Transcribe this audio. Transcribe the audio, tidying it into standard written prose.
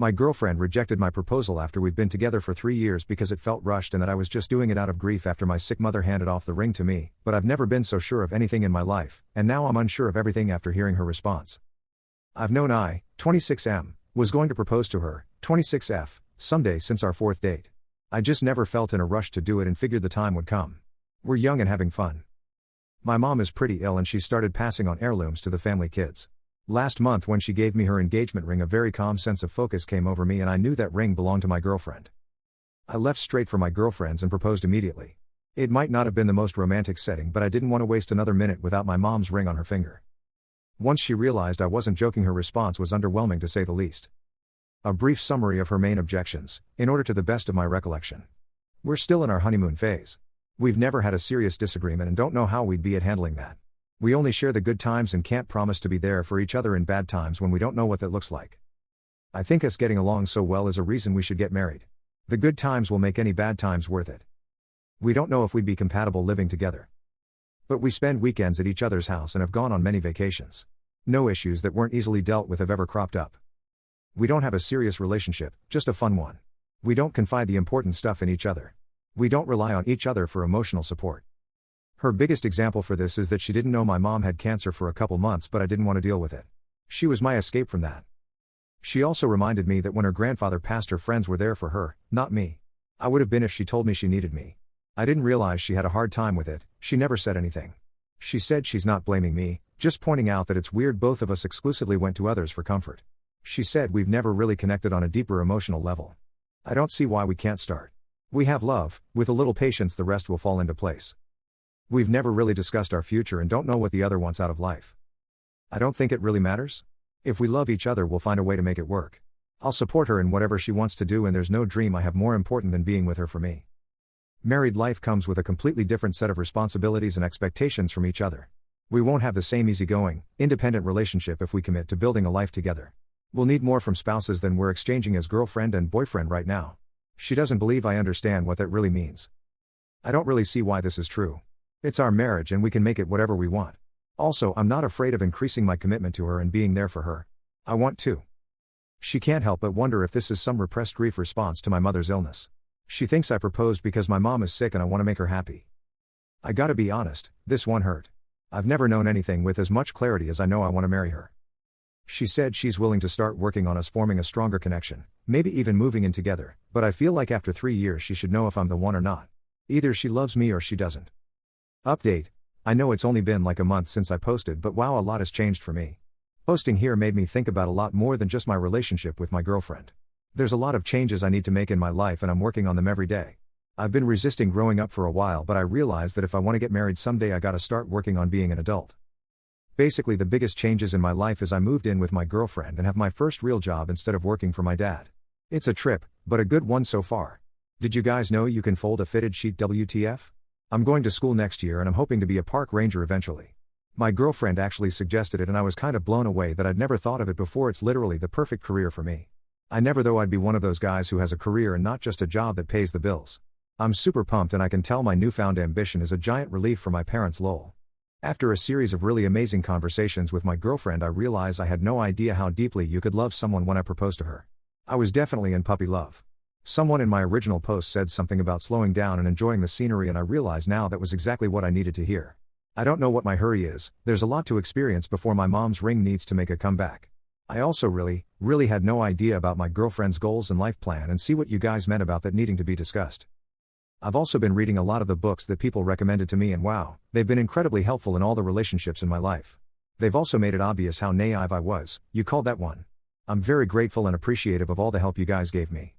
My girlfriend rejected my proposal after we'd been together for 3 years because it felt rushed and that I was just doing it out of grief after my sick mother handed off the ring to me, but I've never been so sure of anything in my life, and now I'm unsure of everything after hearing her response. I've known I, 26M, was going to propose to her, 26F, someday since our fourth date. I just never felt in a rush to do it and figured the time would come. We're young and having fun. My mom is pretty ill and she started passing on heirlooms to the family kids. Last month when she gave me her engagement ring, a very calm sense of focus came over me and I knew that ring belonged to my girlfriend. I left straight for my girlfriend's and proposed immediately. It might not have been the most romantic setting, but I didn't want to waste another minute without my mom's ring on her finger. Once she realized I wasn't joking, her response was underwhelming to say the least. A brief summary of her main objections, in order to the best of my recollection. We're still in our honeymoon phase. We've never had a serious disagreement and don't know how we'd be at handling that. We only share the good times and can't promise to be there for each other in bad times when we don't know what that looks like. I think us getting along so well is a reason we should get married. The good times will make any bad times worth it. We don't know if we'd be compatible living together. But we spend weekends at each other's house and have gone on many vacations. No issues that weren't easily dealt with have ever cropped up. We don't have a serious relationship, just a fun one. We don't confide the important stuff in each other. We don't rely on each other for emotional support. Her biggest example for this is that she didn't know my mom had cancer for a couple months, but I didn't want to deal with it. She was my escape from that. She also reminded me that when her grandfather passed, her friends were there for her, not me. I would have been if she told me she needed me. I didn't realize she had a hard time with it. She never said anything. She said she's not blaming me, just pointing out that it's weird both of us exclusively went to others for comfort. She said we've never really connected on a deeper emotional level. I don't see why we can't start. We have love, with a little patience the rest will fall into place. We've never really discussed our future and don't know what the other wants out of life. I don't think it really matters. If we love each other, we'll find a way to make it work. I'll support her in whatever she wants to do, and there's no dream I have more important than being with her for me. Married life comes with a completely different set of responsibilities and expectations from each other. We won't have the same easygoing, independent relationship if we commit to building a life together. We'll need more from spouses than we're exchanging as girlfriend and boyfriend right now. She doesn't believe I understand what that really means. I don't really see why this is true. It's our marriage and we can make it whatever we want. Also, I'm not afraid of increasing my commitment to her and being there for her. I want to. She can't help but wonder if this is some repressed grief response to my mother's illness. She thinks I proposed because my mom is sick and I want to make her happy. I gotta be honest, this one hurt. I've never known anything with as much clarity as I know I want to marry her. She said she's willing to start working on us forming a stronger connection, maybe even moving in together, but I feel like after 3 years she should know if I'm the one or not. Either she loves me or she doesn't. Update. I know it's only been like a month since I posted, but wow, a lot has changed for me. Posting here made me think about a lot more than just my relationship with my girlfriend. There's a lot of changes I need to make in my life and I'm working on them every day. I've been resisting growing up for a while, but I realized that if I want to get married someday I gotta start working on being an adult. Basically, the biggest changes in my life is I moved in with my girlfriend and have my first real job instead of working for my dad. It's a trip, but a good one so far. Did you guys know you can fold a fitted sheet? WTF? I'm going to school next year and I'm hoping to be a park ranger eventually. My girlfriend actually suggested it and I was kind of blown away that I'd never thought of it before. It's literally the perfect career for me. I never thought I'd be one of those guys who has a career and not just a job that pays the bills. I'm super pumped and I can tell my newfound ambition is a giant relief for my parents. Lol. After a series of really amazing conversations with my girlfriend, I realized I had no idea how deeply you could love someone when I proposed to her. I was definitely in puppy love. Someone in my original post said something about slowing down and enjoying the scenery, and I realize now that was exactly what I needed to hear. I don't know what my hurry is, there's a lot to experience before my mom's ring needs to make a comeback. I also really had no idea about my girlfriend's goals and life plan, and see what you guys meant about that needing to be discussed. I've also been reading a lot of the books that people recommended to me, and wow, they've been incredibly helpful in all the relationships in my life. They've also made it obvious how naive I was. You called that one. I'm very grateful and appreciative of all the help you guys gave me.